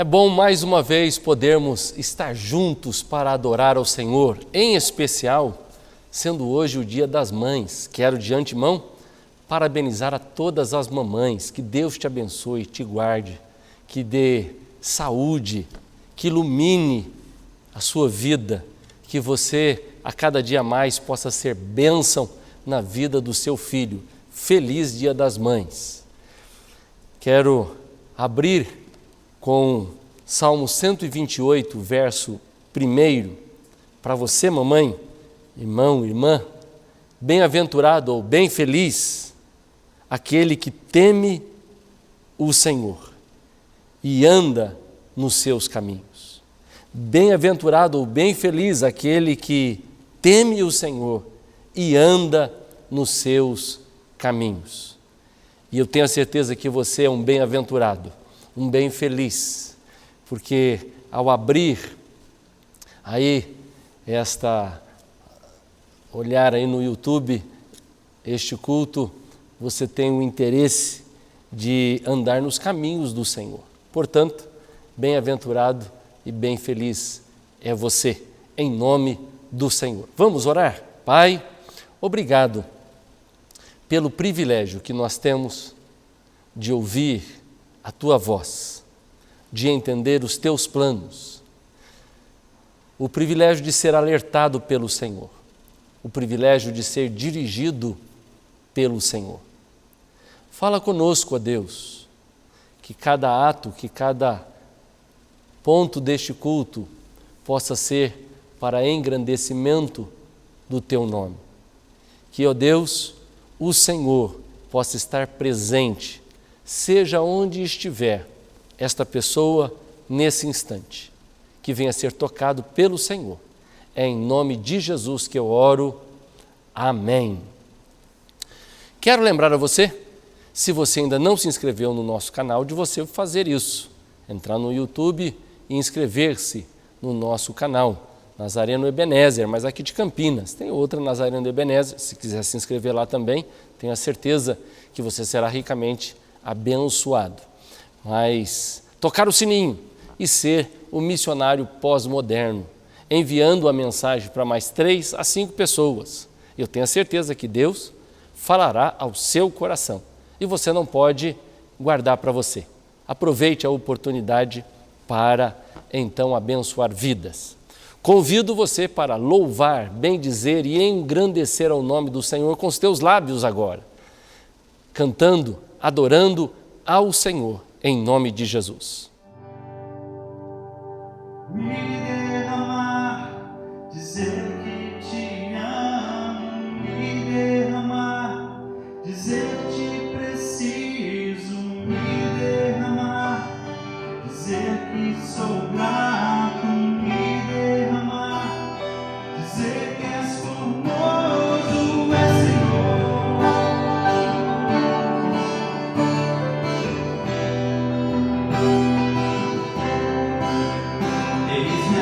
É bom mais uma vez podermos estar juntos para adorar ao Senhor, em especial, sendo hoje o Dia das Mães. Quero de antemão parabenizar a todas as mamães, que Deus te abençoe, te guarde, que dê saúde, que ilumine a sua vida, que você a cada dia mais possa ser bênção na vida do seu filho. Feliz Dia das Mães. Quero abrir com Salmo 128, verso 1, para você, mamãe, irmão, irmã, bem-aventurado ou bem feliz aquele que teme o Senhor e anda nos seus caminhos. Bem-aventurado ou bem feliz aquele que teme o Senhor e anda nos seus caminhos. E eu tenho a certeza que você é um bem-aventurado, um bem feliz, porque ao abrir aí olhar aí no YouTube este culto, você tem o interesse de andar nos caminhos do Senhor. Portanto, bem-aventurado e bem feliz é você, em nome do Senhor. Vamos orar? Pai, obrigado pelo privilégio que nós temos de ouvir a Tua voz, de entender os Teus planos, o privilégio de ser alertado pelo Senhor, o privilégio de ser dirigido pelo Senhor. Fala conosco, ó Deus, que cada ato, que cada ponto deste culto possa ser para engrandecimento do Teu nome. Que, ó Deus, o Senhor possa estar presente, seja onde estiver esta pessoa nesse instante, que venha a ser tocado pelo Senhor. É em nome de Jesus que eu oro. Amém. Quero lembrar a você, se você ainda não se inscreveu no nosso canal, de você fazer isso. Entrar no YouTube e inscrever-se no nosso canal, Nazareno Ebenezer, mas aqui de Campinas. Tem outra Nazareno Ebenezer, se quiser se inscrever lá também, tenho a certeza que você será ricamente abençoado. Mas tocar o sininho e ser o missionário pós-moderno, enviando a mensagem para mais 3 a 5 pessoas. Eu tenho a certeza que Deus falará ao seu coração e você não pode guardar para você. Aproveite a oportunidade para então abençoar vidas. Convido você para louvar, bendizer e engrandecer ao nome do Senhor com os teus lábios agora, cantando, adorando ao Senhor, em nome de Jesus. Me derramar, dizer que te amo, me derramar, dizer que te preciso, me derramar, dizer que sou grato, me derramar, dizer que és formoso, és Senhor. Eis-me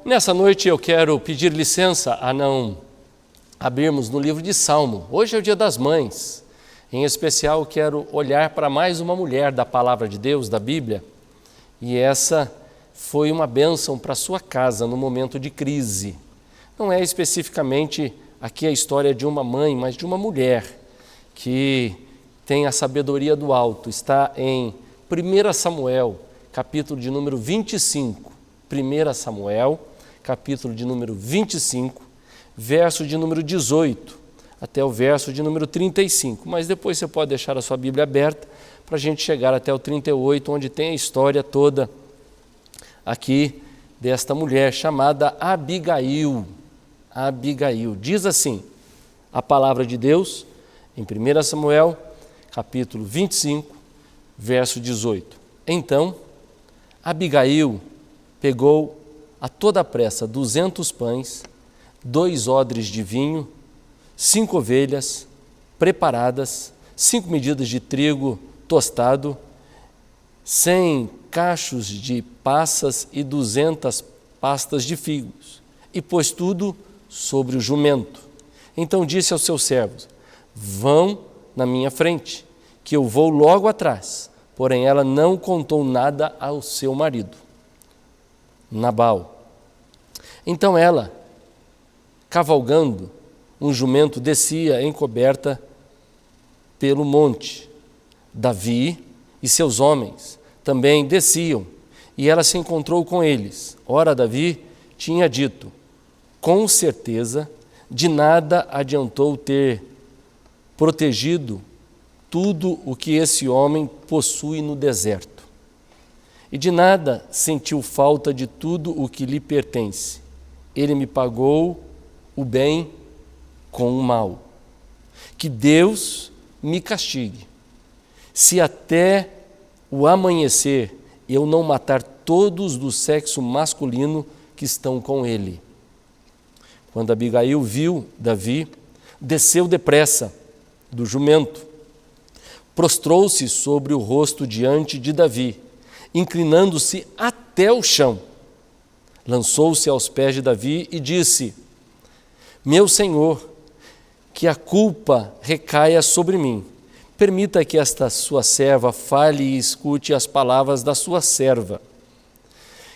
Nessa noite eu quero pedir licença a não abrirmos no livro de Salmo. Hoje é o Dia das Mães. Em especial, quero olhar para mais uma mulher da Palavra de Deus, da Bíblia. E essa foi uma bênção para a sua casa no momento de crise. Não é especificamente aqui a história de uma mãe, mas de uma mulher que tem a sabedoria do alto. Está em 1 Samuel, capítulo de número 25. 1 Samuel, capítulo de número 25, verso de número 18, até o verso de número 35. Mas depois você pode deixar a sua Bíblia aberta para a gente chegar até o 38, onde tem a história toda aqui desta mulher chamada Abigail. Abigail. Diz assim a palavra de Deus em 1 Samuel, capítulo 25, verso 18. Então, Abigail pegou a toda pressa 200 pães, 2 odres de vinho, 5 ovelhas preparadas, 5 medidas de trigo tostado, 100 cachos de passas e 200 pastas de figos, e pôs tudo sobre o jumento. Então disse aos seus servos: vão na minha frente, que eu vou logo atrás. Porém ela não contou nada ao seu marido, Nabal. Então ela, cavalgando um jumento, descia encoberta pelo monte. Davi e seus homens também desciam, e ela se encontrou com eles. Ora, Davi tinha dito: com certeza de nada adiantou ter protegido tudo o que esse homem possui no deserto, e de nada sentiu falta de tudo o que lhe pertence. Ele me pagou o bem com o mal. Que Deus me castigue, se até o amanhecer eu não matar todos do sexo masculino que estão com ele. Quando Abigail viu Davi, desceu depressa do jumento, prostrou-se sobre o rosto diante de Davi, inclinando-se até o chão. Lançou-se aos pés de Davi e disse: meu senhor, que a culpa recaia sobre mim. Permita que esta sua serva fale e escute as palavras da sua serva.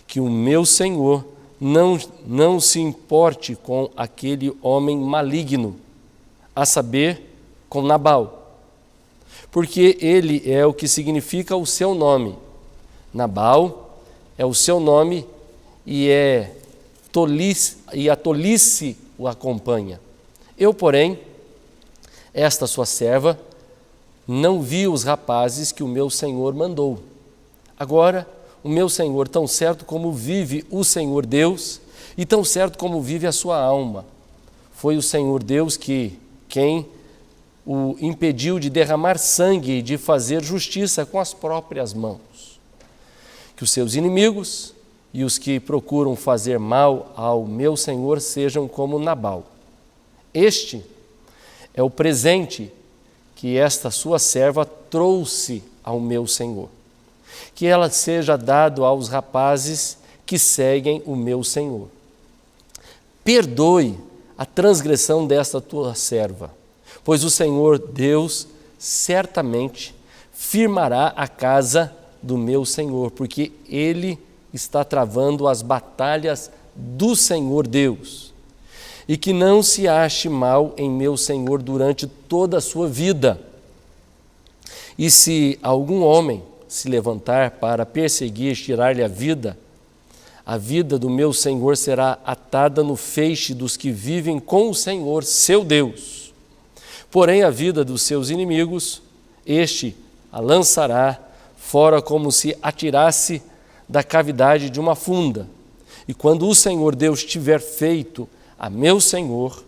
Que o meu senhor não se importe com aquele homem maligno, a saber, com Nabal, porque ele é o que significa o seu nome. Nabal é o seu nome e a tolice o acompanha. Eu, porém, esta sua serva, não vi os rapazes que o meu senhor mandou. Agora, o meu senhor, tão certo como vive o Senhor Deus, e tão certo como vive a sua alma, foi o Senhor Deus quem o impediu de derramar sangue e de fazer justiça com as próprias mãos. Que os seus inimigos e os que procuram fazer mal ao meu senhor sejam como Nabal. Este é o presente que esta sua serva trouxe ao meu senhor. Que ela seja dado aos rapazes que seguem o meu senhor. Perdoe a transgressão desta tua serva, pois o Senhor Deus certamente firmará a casa do meu senhor, porque ele está travando as batalhas do Senhor Deus. E que não se ache mal em meu senhor durante toda a sua vida. E se algum homem se levantar para perseguir, tirar-lhe a vida do meu senhor será atada no feixe dos que vivem com o Senhor, seu Deus. Porém, a vida dos seus inimigos, este a lançará fora como se atirasse da cavidade de uma funda. E quando o Senhor Deus tiver feito a meu senhor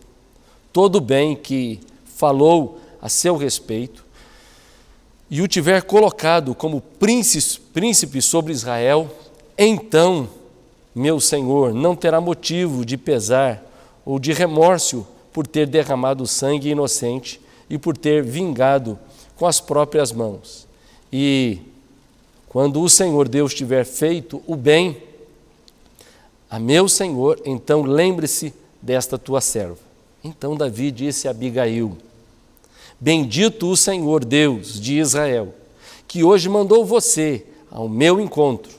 todo o bem que falou a seu respeito, e o tiver colocado como príncipe sobre Israel, então meu senhor não terá motivo de pesar ou de remorso por ter derramado sangue inocente e por ter vingado com as próprias mãos. E quando o Senhor Deus tiver feito o bem a meu senhor, então lembre-se desta tua serva. Então Davi disse a Abigail: bendito o Senhor Deus de Israel, que hoje mandou você ao meu encontro.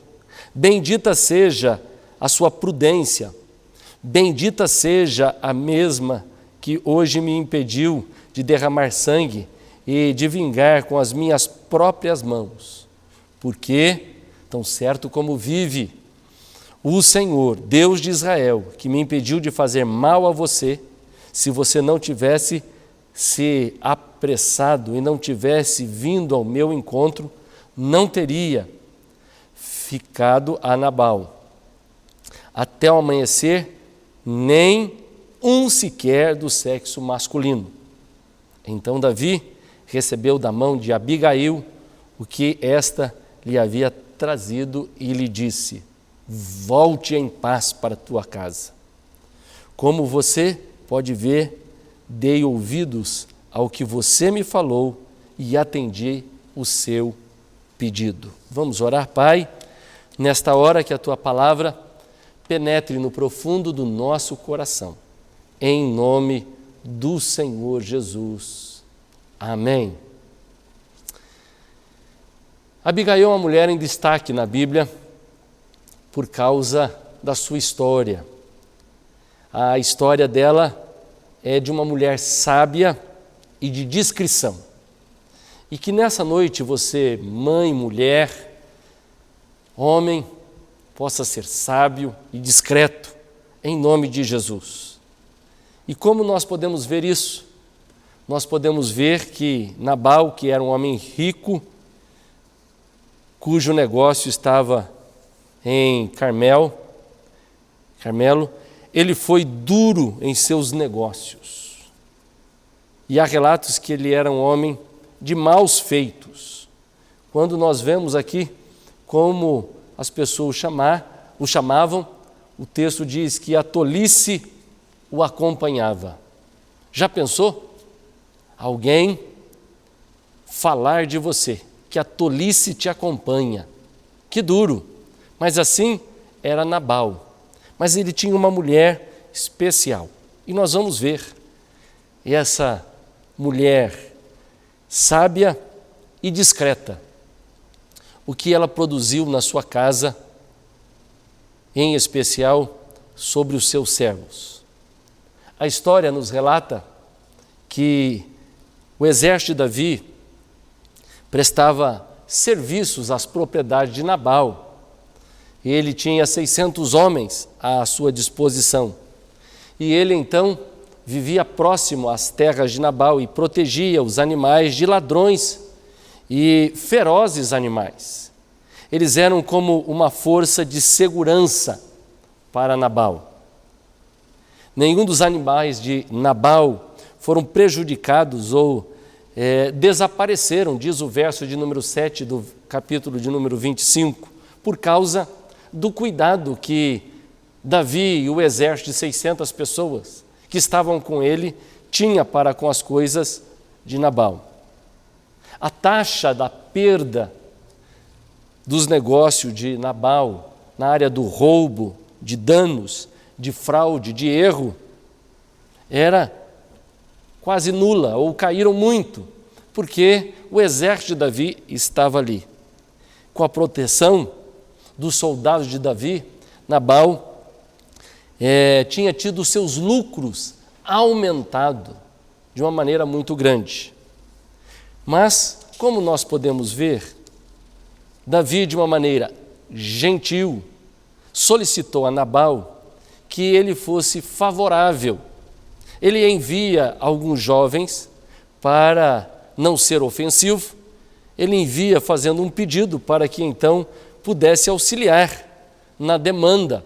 Bendita seja a sua prudência, bendita seja a mesma que hoje me impediu de derramar sangue e de vingar com as minhas próprias mãos. Porque, tão certo como vive o Senhor, Deus de Israel, que me impediu de fazer mal a você, se você não tivesse se apressado e não tivesse vindo ao meu encontro, não teria ficado a Nabal até o amanhecer, nem um sequer do sexo masculino. Então Davi recebeu da mão de Abigail o que esta lhe havia trazido e lhe disse: volte em paz para a tua casa. Como você pode ver, dei ouvidos ao que você me falou e atendi o seu pedido. Vamos orar, Pai, nesta hora que a tua palavra penetre no profundo do nosso coração. Em nome do Senhor Jesus. Amém. Abigail é uma mulher em destaque na Bíblia por causa da sua história. A história dela é de uma mulher sábia e de discrição. E que nessa noite você, mãe, mulher, homem, possa ser sábio e discreto, em nome de Jesus. E como nós podemos ver isso? Nós podemos ver que Nabal, que era um homem rico, cujo negócio estava em Carmelo, ele foi duro em seus negócios. E há relatos que ele era um homem de maus feitos. Quando nós vemos aqui como as pessoas o chamavam, o texto diz que a tolice o acompanhava. Já pensou? Alguém falar de você, que a tolice te acompanha. Que duro! Mas assim era Nabal. Mas ele tinha uma mulher especial. E nós vamos ver essa mulher sábia e discreta, o que ela produziu na sua casa, em especial sobre os seus servos. A história nos relata que o exército de Davi prestava serviços às propriedades de Nabal. Ele tinha 600 homens à sua disposição. E ele então vivia próximo às terras de Nabal e protegia os animais de ladrões e ferozes animais. Eles eram como uma força de segurança para Nabal. Nenhum dos animais de Nabal foram prejudicados ou desapareceram, diz o verso de número 7 do capítulo de número 25, por causa do cuidado que Davi e o exército de 600 pessoas que estavam com ele tinha para com as coisas de Nabal. A taxa da perda dos negócios de Nabal na área do roubo, de danos, de fraude, de erro, era quase nula, ou caíram muito, porque o exército de Davi estava ali. Com a proteção dos soldados de Davi, Nabal tinha tido seus lucros aumentados de uma maneira muito grande. Mas, como nós podemos ver, Davi, de uma maneira gentil, solicitou a Nabal que ele fosse favorável. Ele envia alguns jovens para não ser ofensivo, ele envia fazendo um pedido para que então pudesse auxiliar na demanda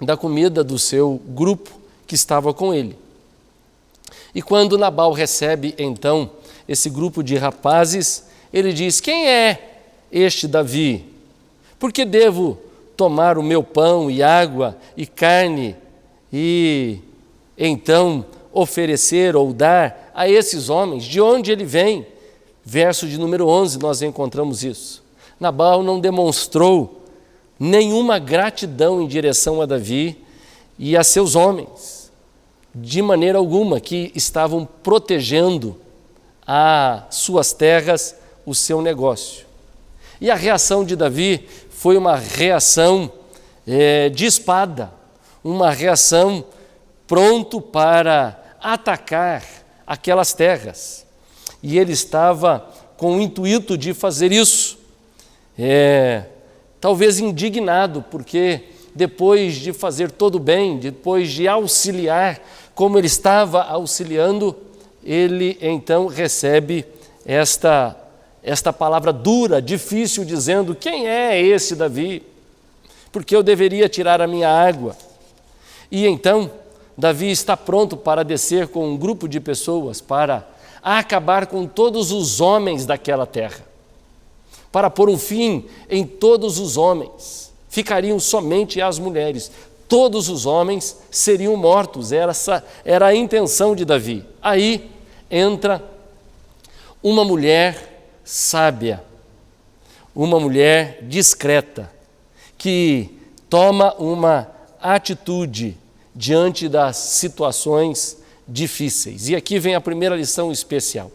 da comida do seu grupo que estava com ele. E quando Nabal recebe então esse grupo de rapazes, ele diz: quem é este Davi? Por que devo tomar o meu pão e água e carne e então oferecer ou dar a esses homens? De onde ele vem? Verso de número 11 nós encontramos isso. Nabal não demonstrou nenhuma gratidão em direção a Davi e a seus homens, de maneira alguma, que estavam protegendo as suas terras, o seu negócio. E a reação de Davi foi uma reação de espada, uma reação pronto para atacar aquelas terras. E ele estava com o intuito de fazer isso, talvez indignado, porque depois de fazer todo o bem, depois de auxiliar como ele estava auxiliando, ele então recebe esta palavra dura, difícil, dizendo: quem é esse Davi? Porque eu deveria tirar a minha água. E então Davi está pronto para descer com um grupo de pessoas para acabar com todos os homens daquela terra, para pôr um fim em todos os homens. Ficariam somente as mulheres. Todos os homens seriam mortos. Essa era a intenção de Davi. Aí entra uma mulher sábia, uma mulher discreta, que toma uma atitude diante das situações difíceis. E aqui vem a primeira lição especial.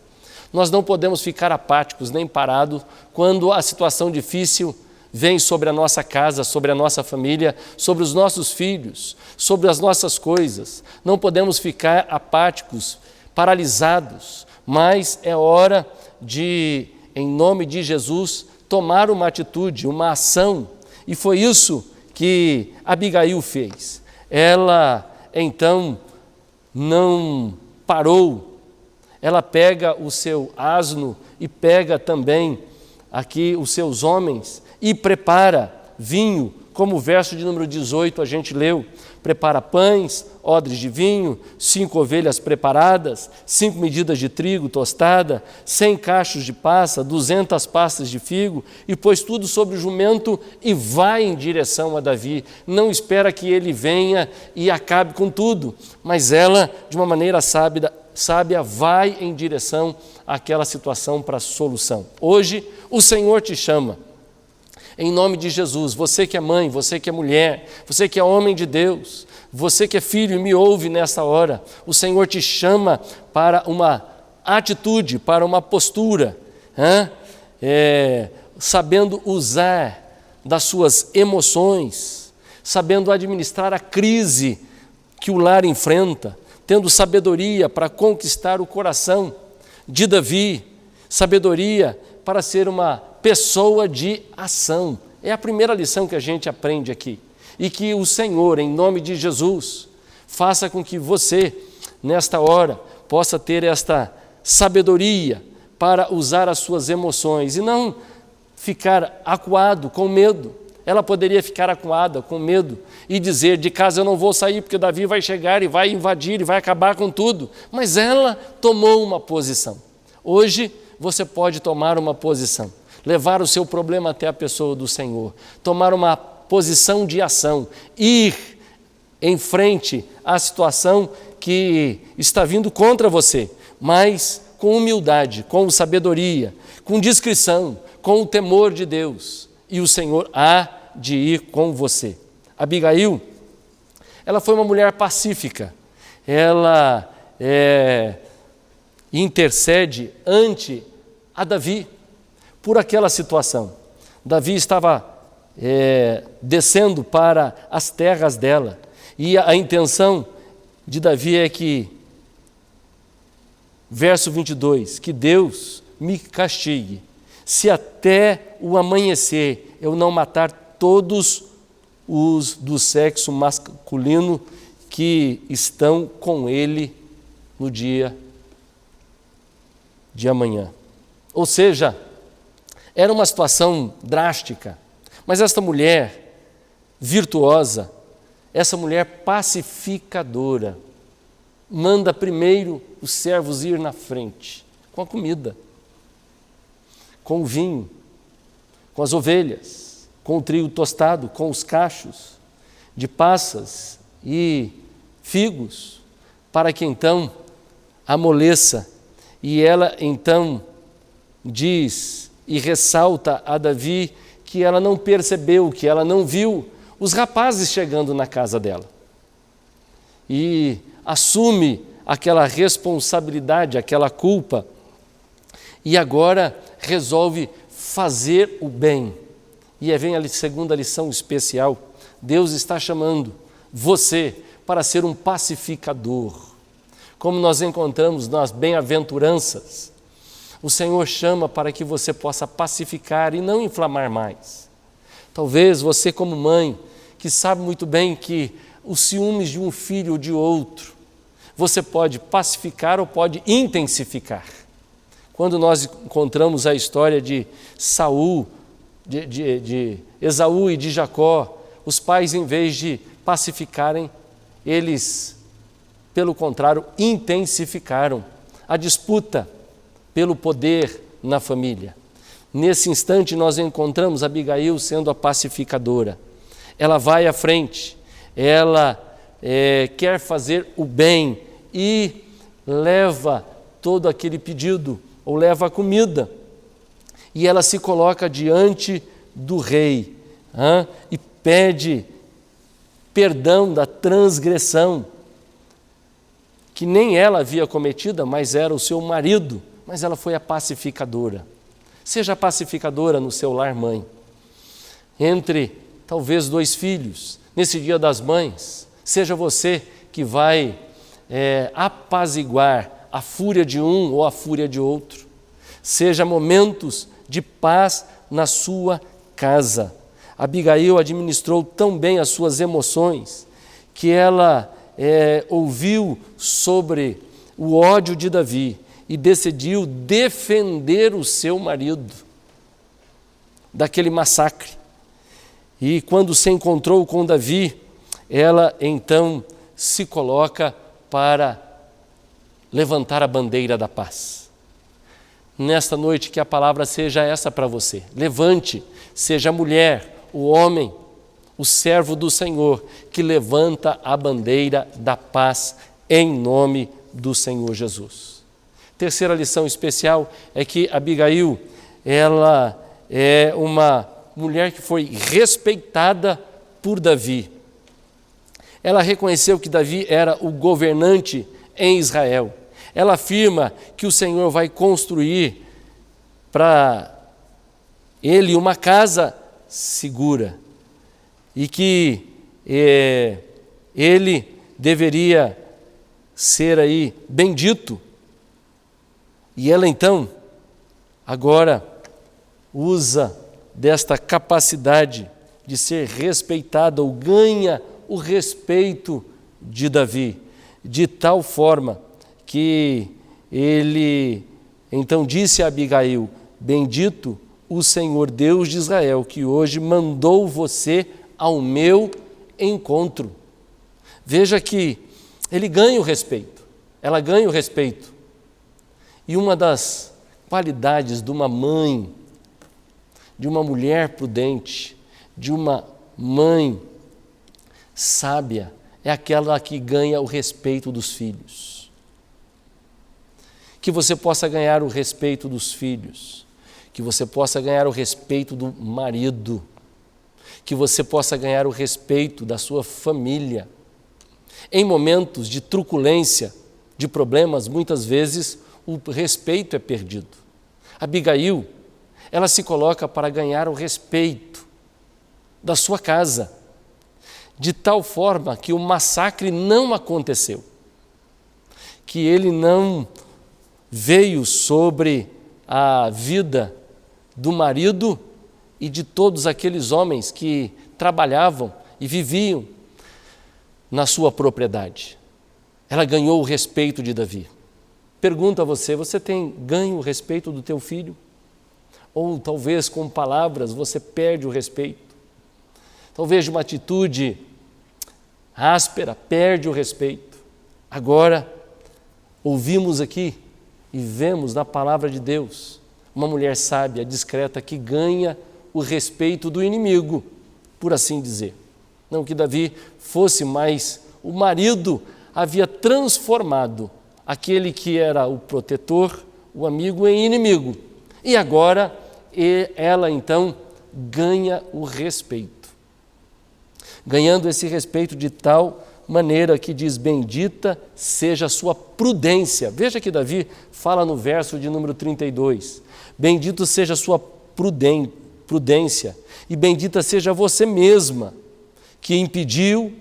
Nós não podemos ficar apáticos nem parados quando a situação difícil vem sobre a nossa casa, sobre a nossa família, sobre os nossos filhos, sobre as nossas coisas. Não podemos ficar apáticos, paralisados, mas é hora de, em nome de Jesus, tomar uma atitude, uma ação. E foi isso que Abigail fez. Ela, então, não parou. Ela pega o seu asno e pega também aqui os seus homens e prepara vinho, como o verso de número 18 a gente leu. Prepara pães, odres de vinho, 5 ovelhas preparadas, 5 medidas de trigo tostada, 100 cachos de passa, 200 pastas de figo, e pôs tudo sobre o jumento e vai em direção a Davi. Não espera que ele venha e acabe com tudo, mas ela, de uma maneira sábia, vai em direção àquela situação para a solução. Hoje, o Senhor te chama. Em nome de Jesus, você que é mãe, você que é mulher, você que é homem de Deus, você que é filho e me ouve nessa hora, o Senhor te chama para uma atitude, para uma postura, sabendo usar das suas emoções, sabendo administrar a crise que o lar enfrenta, tendo sabedoria para conquistar o coração de Davi, sabedoria para ser uma pessoa de ação. É a primeira lição que a gente aprende aqui. E que o Senhor, em nome de Jesus, faça com que você, nesta hora, possa ter esta sabedoria para usar as suas emoções e não ficar acuado, com medo. Ela poderia ficar acuada, com medo, e dizer: de casa eu não vou sair porque Davi vai chegar e vai invadir e vai acabar com tudo. Mas ela tomou uma posição. Hoje você pode tomar uma posição, levar o seu problema até a pessoa do Senhor, tomar uma posição de ação, ir em frente à situação que está vindo contra você, mas com humildade, com sabedoria, com discrição, com o temor de Deus, e o Senhor há de ir com você. Abigail, ela foi uma mulher pacífica, ela intercede ante a Davi por aquela situação. Davi estava descendo para as terras dela, e a intenção de Davi é que, verso 22, que Deus me castigue, se até o amanhecer eu não matar todos os do sexo masculino que estão com ele no dia de amanhã. Ou seja, era uma situação drástica, mas esta mulher virtuosa, essa mulher pacificadora, manda primeiro os servos ir na frente, com a comida, com o vinho, com as ovelhas, com o trigo tostado, com os cachos de passas e figos, para que então amoleça. E ela então diz e ressalta a Davi que ela não percebeu, que ela não viu os rapazes chegando na casa dela. E assume aquela responsabilidade, aquela culpa, e agora resolve fazer o bem. E aí vem a segunda lição especial. Deus está chamando você para ser um pacificador. Como nós encontramos nas bem-aventuranças, o Senhor chama para que você possa pacificar e não inflamar mais. Talvez você, como mãe, que sabe muito bem que os ciúmes de um filho ou de outro, você pode pacificar ou pode intensificar. Quando nós encontramos a história de Saul, de Esaú e de Jacó, os pais, em vez de pacificarem, eles, pelo contrário, intensificaram a disputa pelo poder na família. Nesse instante nós encontramos Abigail sendo a pacificadora. Ela vai à frente, ela quer fazer o bem e leva todo aquele pedido, ou leva a comida, e ela se coloca diante do rei e pede perdão da transgressão, que nem ela havia cometida, mas era o seu marido, mas ela foi a pacificadora. Seja pacificadora no seu lar, mãe. Entre talvez 2 filhos, nesse Dia das Mães, seja você que vai apaziguar a fúria de um ou a fúria de outro. Seja momentos de paz na sua casa. Abigail administrou tão bem as suas emoções que ela ouviu sobre o ódio de Davi e decidiu defender o seu marido daquele massacre. E quando se encontrou com Davi, ela então se coloca para levantar a bandeira da paz. Nesta noite que a palavra seja essa para você. Levante, seja a mulher, o homem, o servo do Senhor, que levanta a bandeira da paz em nome do Senhor Jesus. Terceira lição especial é que Abigail, ela é uma mulher que foi respeitada por Davi. Ela reconheceu que Davi era o governante em Israel. Ela afirma que o Senhor vai construir para ele uma casa segura e que ele deveria ser aí bendito. E ela então, agora, usa desta capacidade de ser respeitada ou ganha o respeito de Davi, de tal forma que ele então disse a Abigail: bendito o Senhor Deus de Israel, que hoje mandou você ao meu encontro. Veja que ele ganha o respeito, ela ganha o respeito. E uma das qualidades de uma mãe, de uma mulher prudente, de uma mãe sábia, é aquela que ganha o respeito dos filhos. Que você possa ganhar o respeito dos filhos, que você possa ganhar o respeito do marido, que você possa ganhar o respeito da sua família. Em momentos de truculência, de problemas, muitas vezes o respeito é perdido. Abigail, ela se coloca para ganhar o respeito da sua casa, de tal forma que o massacre não aconteceu, que ele não veio sobre a vida do marido e de todos aqueles homens que trabalhavam e viviam na sua propriedade. Ela ganhou o respeito de Davi. Pergunto a você, você tem ganho o respeito do teu filho? Ou talvez com palavras você perde o respeito? Talvez de uma atitude áspera, perde o respeito. Agora, ouvimos aqui e vemos na palavra de Deus uma mulher sábia, discreta, que ganha o respeito do inimigo, por assim dizer. Não que Davi fosse, mas o marido havia transformado aquele que era o protetor, o amigo, em inimigo. E agora ela então ganha o respeito. Ganhando esse respeito de tal maneira que diz: bendita seja a sua prudência. Veja que Davi fala no verso de número 32. Bendito seja a sua prudência e bendita seja você mesma que impediu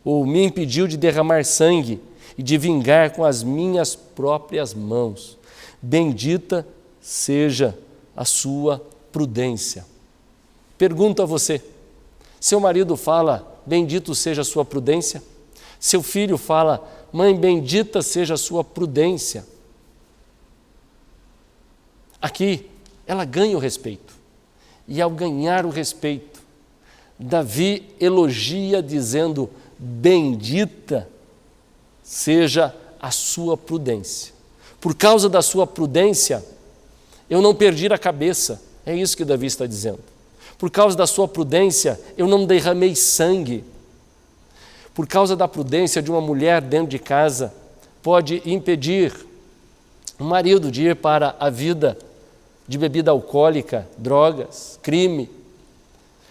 ou me impediu de derramar sangue e de vingar com as minhas próprias mãos. Bendita seja a sua prudência. Pergunto a você: seu marido fala, bendito seja a sua prudência? Seu filho fala, mãe, bendita seja a sua prudência. Aqui, ela ganha o respeito. E ao ganhar o respeito, Davi elogia dizendo: bendita seja a sua prudência. Por causa da sua prudência, eu não perdi a cabeça. É isso que Davi está dizendo. Por causa da sua prudência, eu não derramei sangue. Por causa da prudência de uma mulher dentro de casa, pode impedir o marido de ir para a vida de bebida alcoólica, drogas, crime.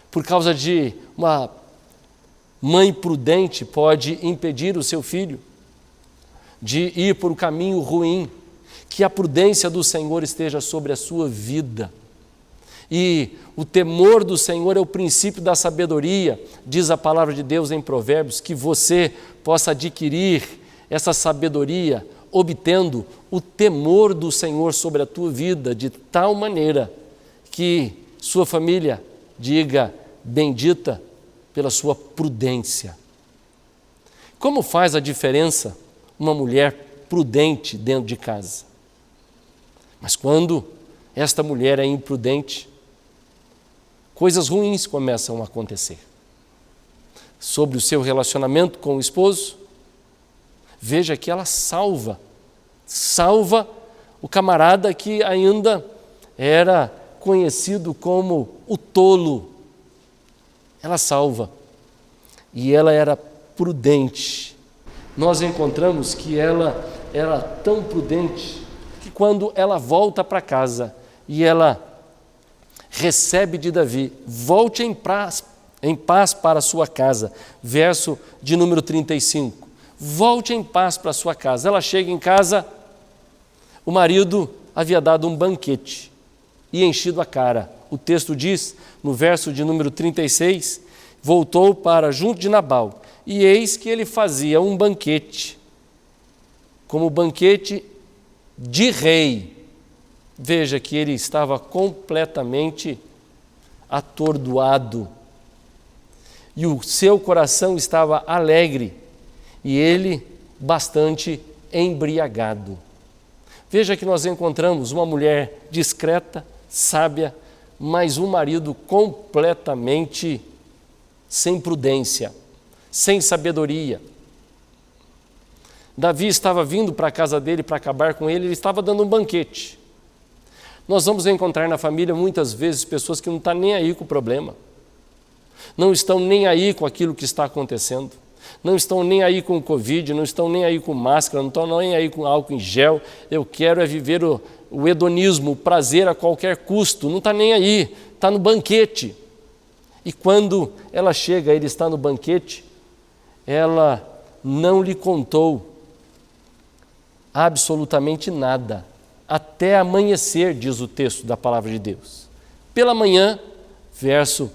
Por causa de uma mãe prudente, pode impedir o seu filho de ir por um caminho ruim. Que a prudência do Senhor esteja sobre a sua vida. E o temor do Senhor é o princípio da sabedoria, diz a palavra de Deus em Provérbios, que você possa adquirir essa sabedoria, obtendo o temor do Senhor sobre a tua vida, de tal maneira que sua família diga: bendita pela sua prudência. Como faz a diferença uma mulher prudente dentro de casa? Mas quando esta mulher é imprudente, coisas ruins começam a acontecer. Sobre o seu relacionamento com o esposo, veja que ela salva o camarada que ainda era conhecido como o tolo. Ela salva. E ela era prudente. Nós encontramos que ela era tão prudente que quando ela volta para casa e ela recebe de Davi: volte em paz para a sua casa. Verso de número 35. Volte em paz para a sua casa. Ela chega em casa, o marido havia dado um banquete e enchido a cara. O texto diz, no verso de número 36, voltou para junto de Nabal, e eis que ele fazia um banquete, como banquete de rei. Veja que ele estava completamente atordoado e o seu coração estava alegre e ele bastante embriagado. Veja que nós encontramos uma mulher discreta, sábia, mas um marido completamente sem prudência, sem sabedoria. Davi estava vindo para a casa dele para acabar com ele estava dando um banquete. Nós vamos encontrar na família muitas vezes pessoas que não estão nem aí com o problema, não estão nem aí com aquilo que está acontecendo, não estão nem aí com o Covid, não estão nem aí com máscara, não estão nem aí com álcool em gel. Eu quero é viver o hedonismo, o prazer a qualquer custo. Não está nem aí, está no banquete. E quando ela chega, ele está no banquete, ela não lhe contou absolutamente nada, até amanhecer, diz o texto da palavra de Deus. Pela manhã, verso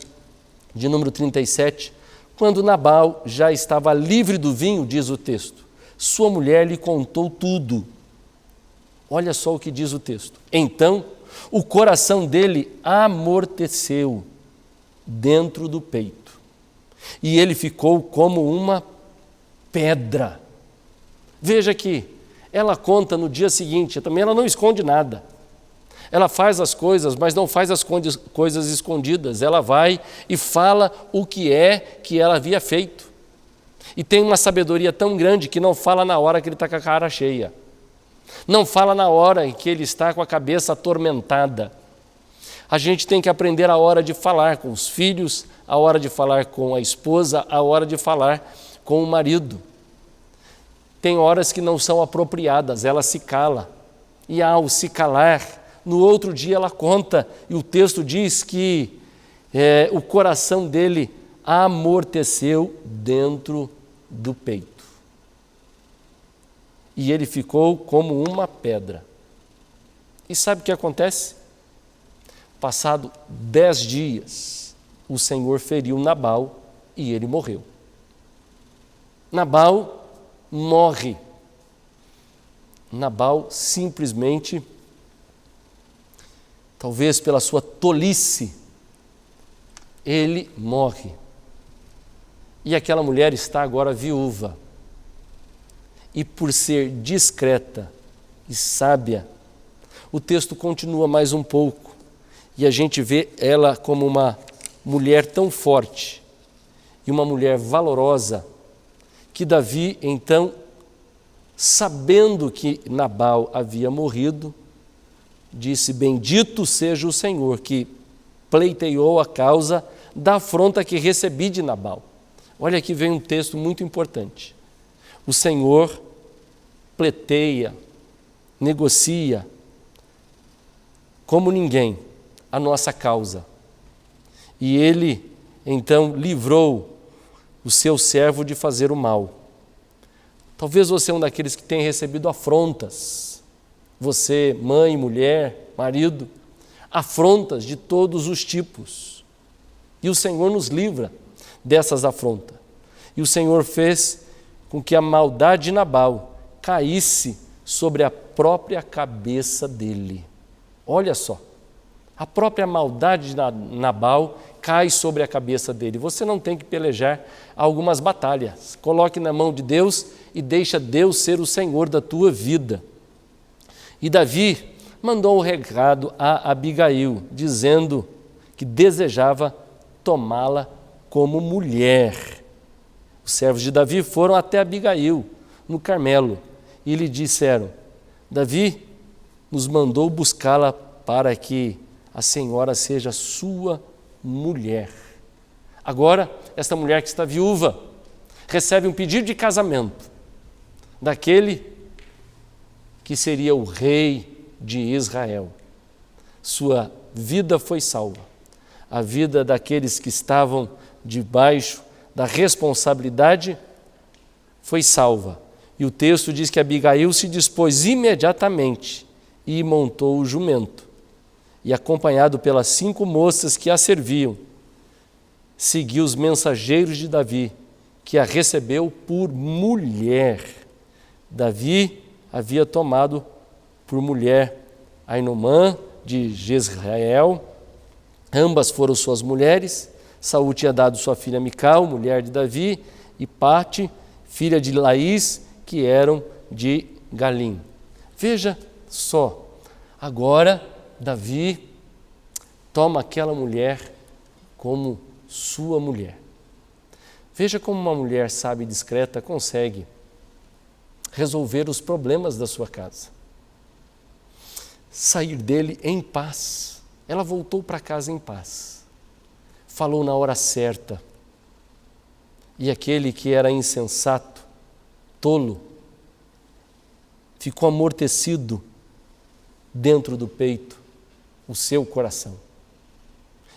de número 37, quando Nabal já estava livre do vinho, diz o texto, sua mulher lhe contou tudo. Olha só o que diz o texto. Então, o coração dele amorteceu dentro do peito, e ele ficou como uma pedra. Veja que ela conta no dia seguinte, também ela não esconde nada. Ela faz as coisas, mas não faz as coisas escondidas. Ela vai e fala o que é que ela havia feito. E tem uma sabedoria tão grande que não fala na hora que ele está com a cara cheia. Não fala na hora em que ele está com a cabeça atormentada. A gente tem que aprender a hora de falar com os filhos, a hora de falar com a esposa, a hora de falar com o marido. Tem horas que não são apropriadas, ela se cala. E ao se calar, no outro dia ela conta, e o texto diz que o coração dele amorteceu dentro do peito. E ele ficou como uma pedra. E sabe o que acontece? Passado 10 dias, o Senhor feriu Nabal e ele morreu. Nabal morre. Nabal simplesmente, talvez pela sua tolice, ele morre. E aquela mulher está agora viúva. E por ser discreta e sábia, o texto continua mais um pouco. E a gente vê ela como uma mulher tão forte e uma mulher valorosa, que Davi, então, sabendo que Nabal havia morrido, disse: bendito seja o Senhor, que pleiteou a causa da afronta que recebi de Nabal. Olha, aqui vem um texto muito importante. O Senhor pleiteia, negocia, como ninguém, a nossa causa. E Ele, então, livrou o seu servo de fazer o mal. Talvez você é um daqueles que tem recebido afrontas. Você, mãe, mulher, marido, afrontas de todos os tipos. E o Senhor nos livra dessas afrontas. E o Senhor fez com que a maldade de Nabal caísse sobre a própria cabeça dele. Olha só, a própria maldade de Nabal cai sobre a cabeça dele. Você não tem que pelejar algumas batalhas. Coloque na mão de Deus e deixa Deus ser o Senhor da tua vida. E Davi mandou um recado a Abigail, dizendo que desejava tomá-la como mulher. Os servos de Davi foram até Abigail, no Carmelo, e lhe disseram: Davi nos mandou buscá-la para que a senhora seja sua mulher. Agora, esta mulher que está viúva recebe um pedido de casamento daquele que seria o rei de Israel. Sua vida foi salva. A vida daqueles que estavam debaixo da responsabilidade foi salva. E o texto diz que Abigail se dispôs imediatamente e montou o jumento. E, acompanhado pelas 5 moças que a serviam, seguiu os mensageiros de Davi, que a recebeu por mulher. Davi havia tomado por mulher Ainomã de Jezreel. Ambas foram suas mulheres. Saul tinha dado sua filha Mical, mulher de Davi, e Pate, filha de Laís, que eram de Galim. Veja só, agora Davi toma aquela mulher como sua mulher. Veja como uma mulher sábia e discreta consegue resolver os problemas da sua casa. Sair dele em paz. Ela voltou para casa em paz. Falou na hora certa. E aquele que era insensato, tolo, ficou amortecido dentro do peito, o seu coração.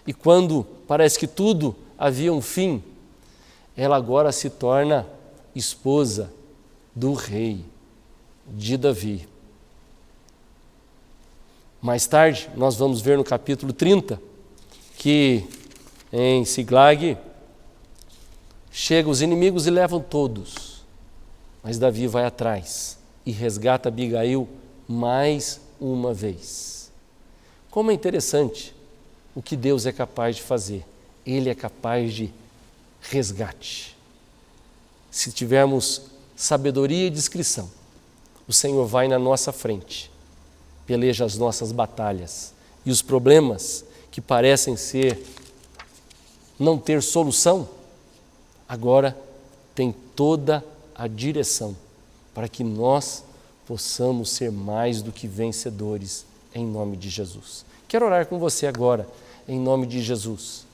E quando parece que tudo havia um fim, ela agora se torna esposa do rei, de Davi. Mais tarde, nós vamos ver no capítulo 30, que em Siglag chegam os inimigos e levam todos. Mas Davi vai atrás e resgata Abigail mais uma vez. Como é interessante o que Deus é capaz de fazer. Ele é capaz de resgate. Se tivermos sabedoria e discrição, o Senhor vai na nossa frente, peleja as nossas batalhas, e os problemas que parecem não ter solução, agora tem toda a direção para que nós possamos ser mais do que vencedores em nome de Jesus. Quero orar com você agora, em nome de Jesus,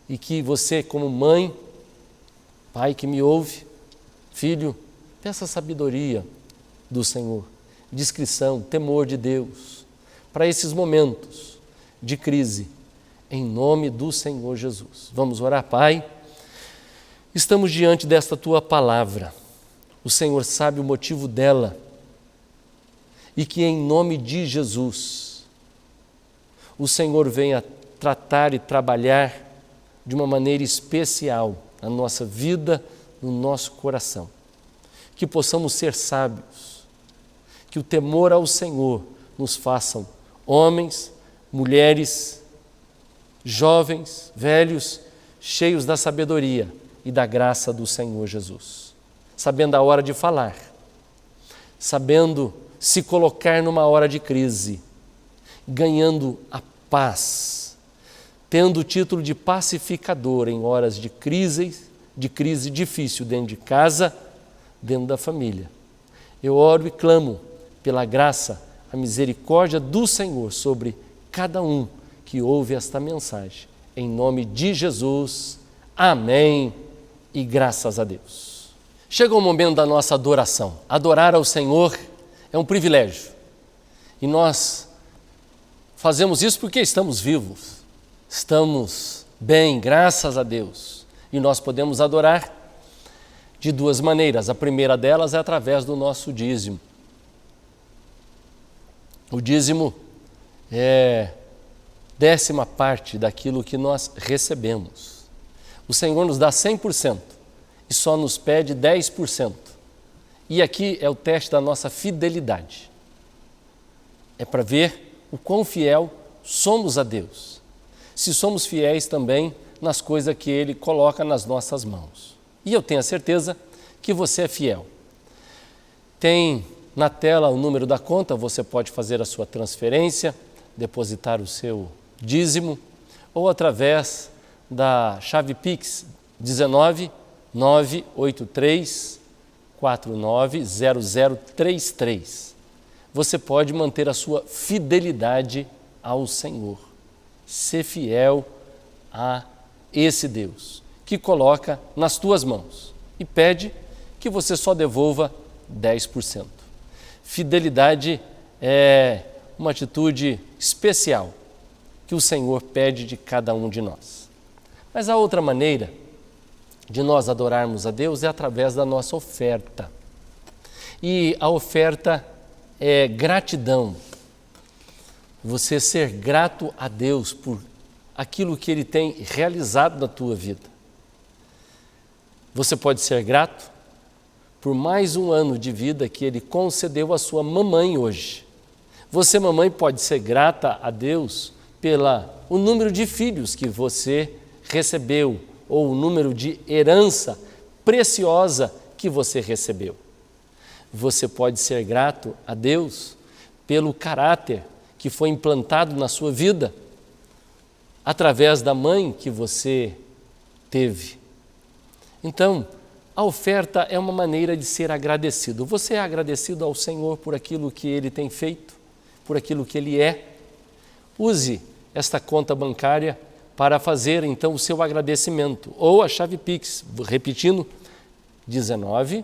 e que você, como mãe, pai que me ouve, filho, peça sabedoria do Senhor, discrição, temor de Deus, para esses momentos de crise, em nome do Senhor Jesus. Vamos orar, Pai. Estamos diante desta Tua palavra. O Senhor sabe o motivo dela e que em nome de Jesus o Senhor venha tratar e trabalhar de uma maneira especial na nossa vida, no nosso coração. Que possamos ser sábios, que o temor ao Senhor nos façam homens, mulheres, jovens, velhos, cheios da sabedoria e da graça do Senhor Jesus. Sabendo a hora de falar, sabendo se colocar numa hora de crise, ganhando a paz, tendo o título de pacificador em horas de crise difícil dentro de casa, dentro da família. Eu oro e clamo pela graça, a misericórdia do Senhor sobre cada um que ouve esta mensagem. Em nome de Jesus, amém e graças a Deus. Chega o momento da nossa adoração. Adorar ao Senhor é um privilégio. E nós fazemos isso porque estamos vivos, estamos bem, graças a Deus. E nós podemos adorar de duas maneiras. A primeira delas é através do nosso dízimo. O dízimo é 10ª parte daquilo que nós recebemos. O Senhor nos dá 100% e só nos pede 10%. E aqui é o teste da nossa fidelidade. É para ver o quão fiel somos a Deus. Se somos fiéis também nas coisas que Ele coloca nas nossas mãos. E eu tenho a certeza que você é fiel. Tem na tela o número da conta, você pode fazer a sua transferência, depositar o seu dízimo, ou através da chave Pix 19 983 490033. Você pode manter a sua fidelidade ao Senhor. Ser fiel a esse Deus que coloca nas tuas mãos e pede que você só devolva 10%. Fidelidade é uma atitude especial que o Senhor pede de cada um de nós. Mas a outra maneira de nós adorarmos a Deus é através da nossa oferta. E a oferta é gratidão. Você ser grato a Deus por aquilo que Ele tem realizado na tua vida. Você pode ser grato por mais um ano de vida que Ele concedeu à sua mamãe hoje. Você, mamãe, pode ser grata a Deus pelo número de filhos que você recebeu ou o número de herança preciosa que você recebeu. Você pode ser grato a Deus pelo caráter que foi implantado na sua vida através da mãe que você teve. Então, a oferta é uma maneira de ser agradecido. Você é agradecido ao Senhor por aquilo que Ele tem feito, por aquilo que Ele é? Use esta conta bancária para fazer então o seu agradecimento. Ou a chave Pix, repetindo, 19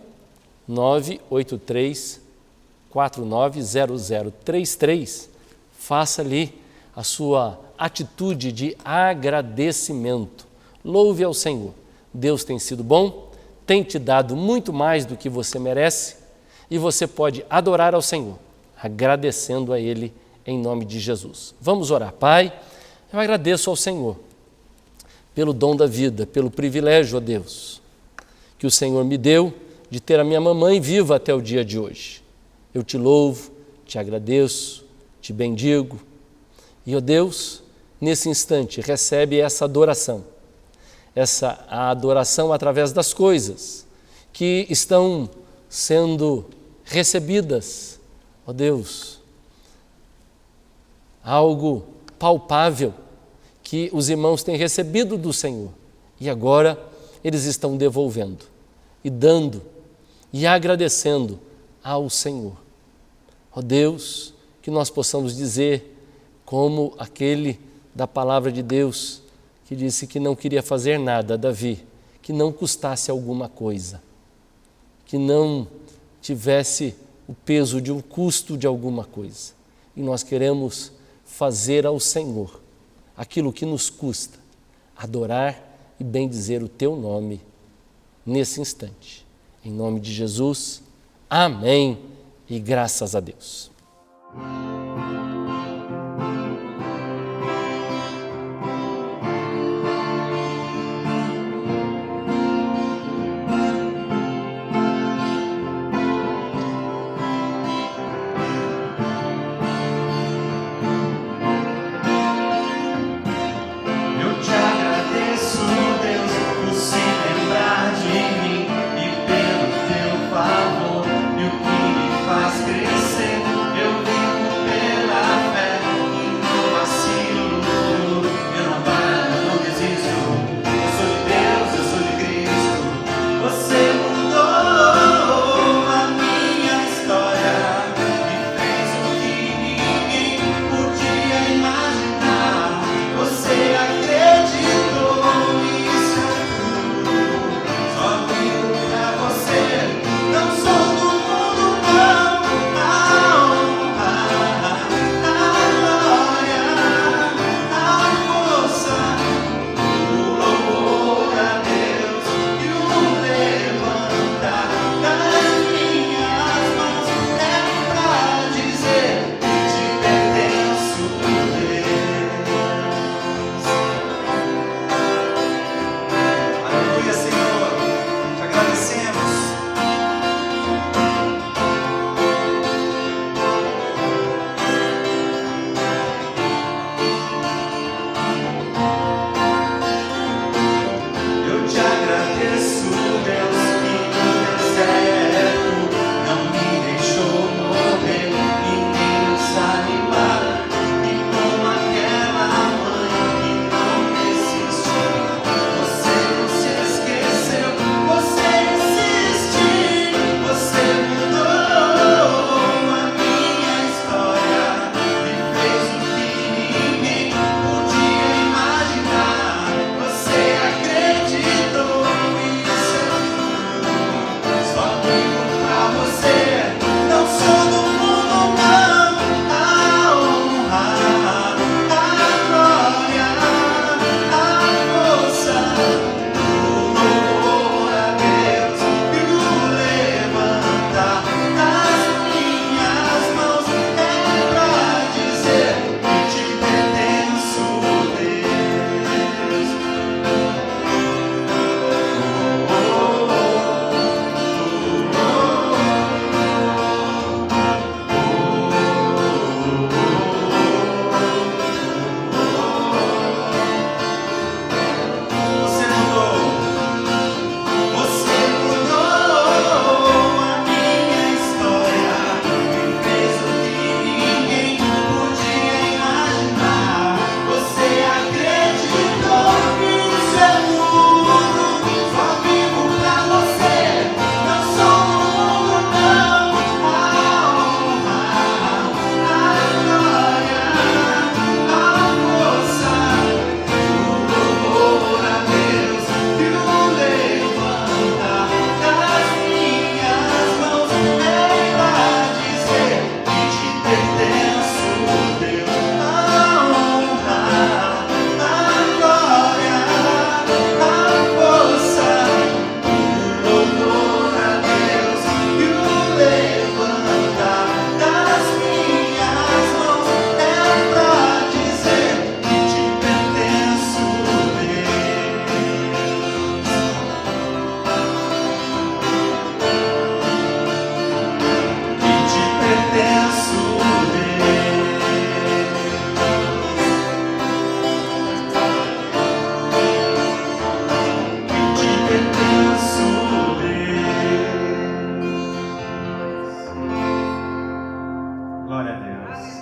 983 490033. Faça ali a sua atitude de agradecimento. Louve ao Senhor. Deus tem sido bom, tem te dado muito mais do que você merece e você pode adorar ao Senhor, agradecendo a Ele em nome de Jesus. Vamos orar. Pai, eu agradeço ao Senhor pelo dom da vida, pelo privilégio, ó Deus, que o Senhor me deu de ter a minha mamãe viva até o dia de hoje. Eu te louvo, te agradeço, te bendigo e, ó Deus, nesse instante recebe essa adoração. A adoração através das coisas que estão sendo recebidas, ó Deus, algo palpável que os irmãos têm recebido do Senhor e agora eles estão devolvendo e dando e agradecendo ao Senhor. Ó Deus, que nós possamos dizer como aquele da palavra de Deus que disse que não queria fazer nada, Davi, que não custasse alguma coisa, que não tivesse o peso de um custo de alguma coisa. E nós queremos fazer ao Senhor aquilo que nos custa adorar e bendizer o teu nome nesse instante. Em nome de Jesus, amém e graças a Deus.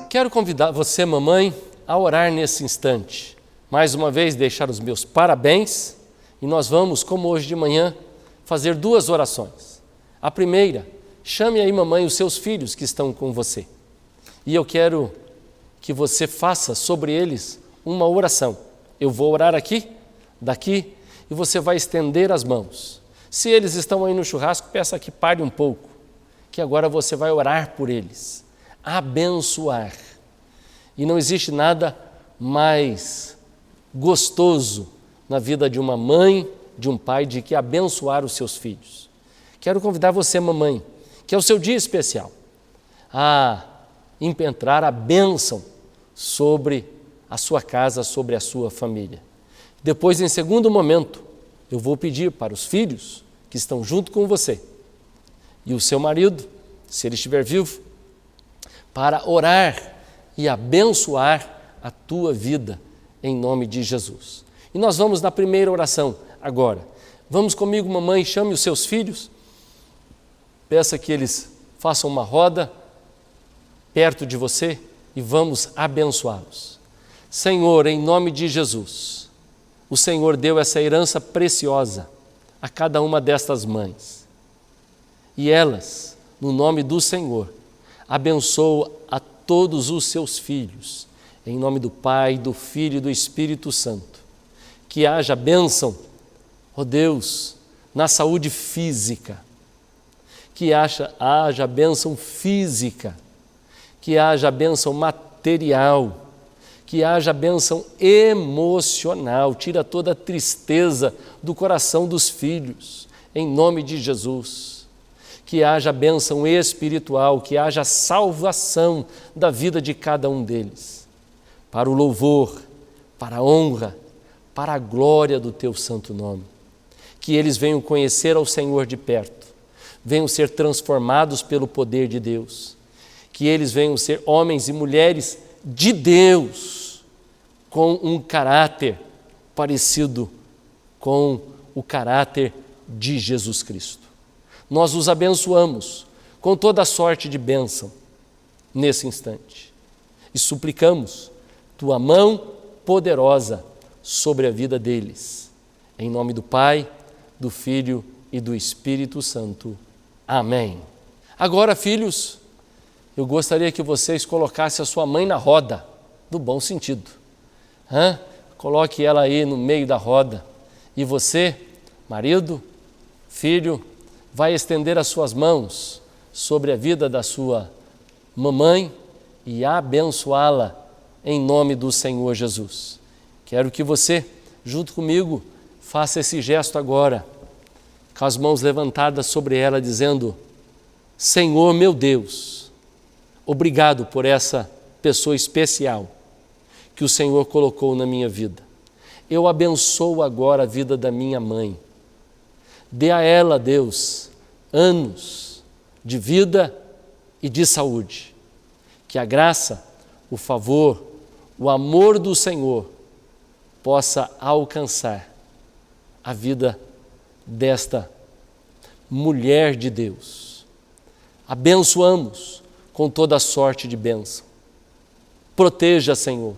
Quero convidar você, mamãe, a orar nesse instante. Mais uma vez, deixar os meus parabéns e nós vamos, como hoje de manhã, fazer 2 orações. A primeira, chame aí, mamãe, os seus filhos que estão com você. E eu quero que você faça sobre eles uma oração. Eu vou orar aqui, daqui, e você vai estender as mãos. Se eles estão aí no churrasco, peça que pare um pouco, que agora você vai orar por eles, abençoar. E não existe nada mais gostoso na vida de uma mãe, de um pai, de que abençoar os seus filhos. Quero convidar você, mamãe, que é o seu dia especial, a impetrar a bênção sobre a sua casa, sobre a sua família. Depois, em segundo momento, eu vou pedir para os filhos que estão junto com você e o seu marido, se ele estiver vivo, para orar e abençoar a tua vida em nome de Jesus. E nós vamos na primeira oração agora. Vamos comigo, mamãe, chame os seus filhos, peça que eles façam uma roda perto de você e vamos abençoá-los. Senhor, em nome de Jesus, o Senhor deu essa herança preciosa a cada uma destas mães. E elas, no nome do Senhor, abençoam a todos os seus filhos, em nome do Pai, do Filho e do Espírito Santo. Que haja bênção, ó Deus, na saúde física, que haja bênção física, que haja bênção material, que haja bênção emocional, tira toda a tristeza do coração dos filhos, em nome de Jesus. Que haja bênção espiritual, que haja salvação da vida de cada um deles, para o louvor, para a honra, para a glória do teu santo nome. Que eles venham conhecer ao Senhor de perto, venham ser transformados pelo poder de Deus, que eles venham ser homens e mulheres de Deus, com um caráter parecido com o caráter de Jesus Cristo. Nós os abençoamos com toda sorte de bênção nesse instante e suplicamos tua mão poderosa sobre a vida deles. Em nome do Pai, do Filho e do Espírito Santo. Amém. Agora, filhos, eu gostaria que vocês colocassem a sua mãe na roda, no bom sentido. Coloque ela aí no meio da roda. E você, marido, filho, vai estender as suas mãos sobre a vida da sua mamãe e abençoá-la em nome do Senhor Jesus. Quero que você, junto comigo, faça esse gesto agora, com as mãos levantadas sobre ela, dizendo: Senhor meu Deus, obrigado por essa pessoa especial que o Senhor colocou na minha vida. Eu abençoo agora a vida da minha mãe. Dê a ela, Deus, anos de vida e de saúde. Que a graça, o favor, o amor do Senhor possa alcançar a vida desta mulher de Deus. Abençoamos com toda sorte de bênção. Proteja, Senhor,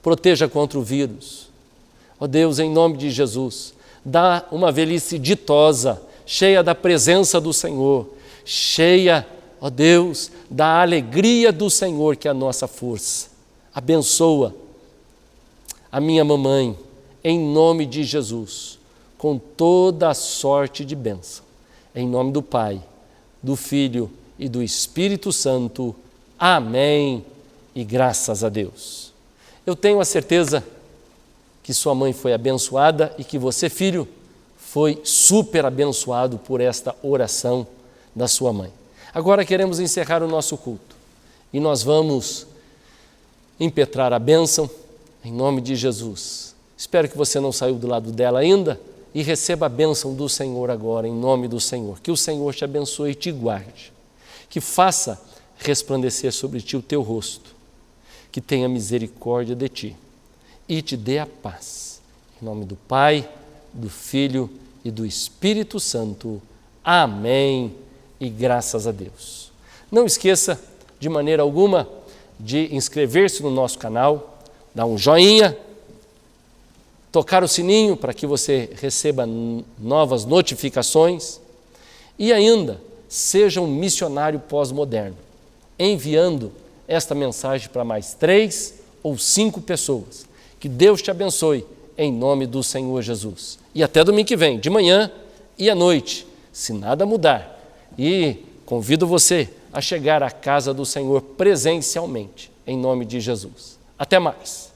proteja contra o vírus. Ó Deus, em nome de Jesus, dá uma velhice ditosa, cheia da presença do Senhor, cheia, ó Deus, da alegria do Senhor, que é a nossa força. Abençoa a minha mamãe, em nome de Jesus, com toda a sorte de bênção. Em nome do Pai, do Filho e do Espírito Santo. Amém e graças a Deus. Eu tenho a certeza que sua mãe foi abençoada e que você, filho, foi super abençoado por esta oração da sua mãe. Agora queremos encerrar o nosso culto e nós vamos impetrar a bênção em nome de Jesus. Espero que você não saiu do lado dela ainda e receba a bênção do Senhor agora, em nome do Senhor. Que o Senhor te abençoe e te guarde, que faça resplandecer sobre ti o teu rosto, que tenha misericórdia de ti e te dê a paz. Em nome do Pai, do Filho e do Espírito Santo. Amém e graças a Deus. Não esqueça de maneira alguma de inscrever-se no nosso canal, dar um joinha, tocar o sininho para que você receba novas notificações e ainda seja um missionário pós-moderno, enviando esta mensagem para mais 3 ou 5 pessoas. Que Deus te abençoe em nome do Senhor Jesus. E até domingo que vem, de manhã e à noite, se nada mudar. E convido você a chegar à casa do Senhor presencialmente, em nome de Jesus. Até mais.